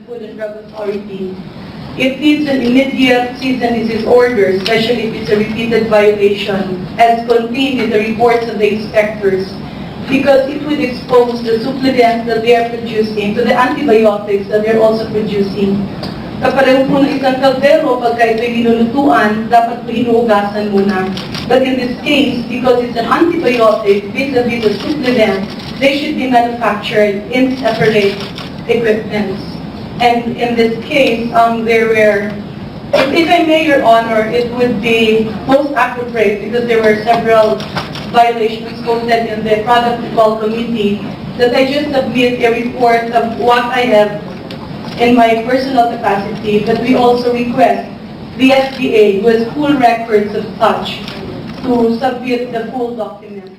Food and Drug Authority, it needs an immediate cease and desist order, especially if it's a repeated violation, as contained in the reports of the inspectors, because it would expose the supplements that they are producing to the antibiotics that they're also producing. Kapareho po ng isang kaldero, pagka ito'y linulutuan, dapat po hinugasan muna. But in this case, because it's an antibiotic, vis-a-vis the supplement, they should be manufactured in separate equipments. And in this case, there were, if I may, Your Honor, it would be most appropriate because there were several violations posted in the Product Recall Committee that I just submit a report of what I have in my personal capacity, but we also request the FDA, who has full records of such, to submit the full document.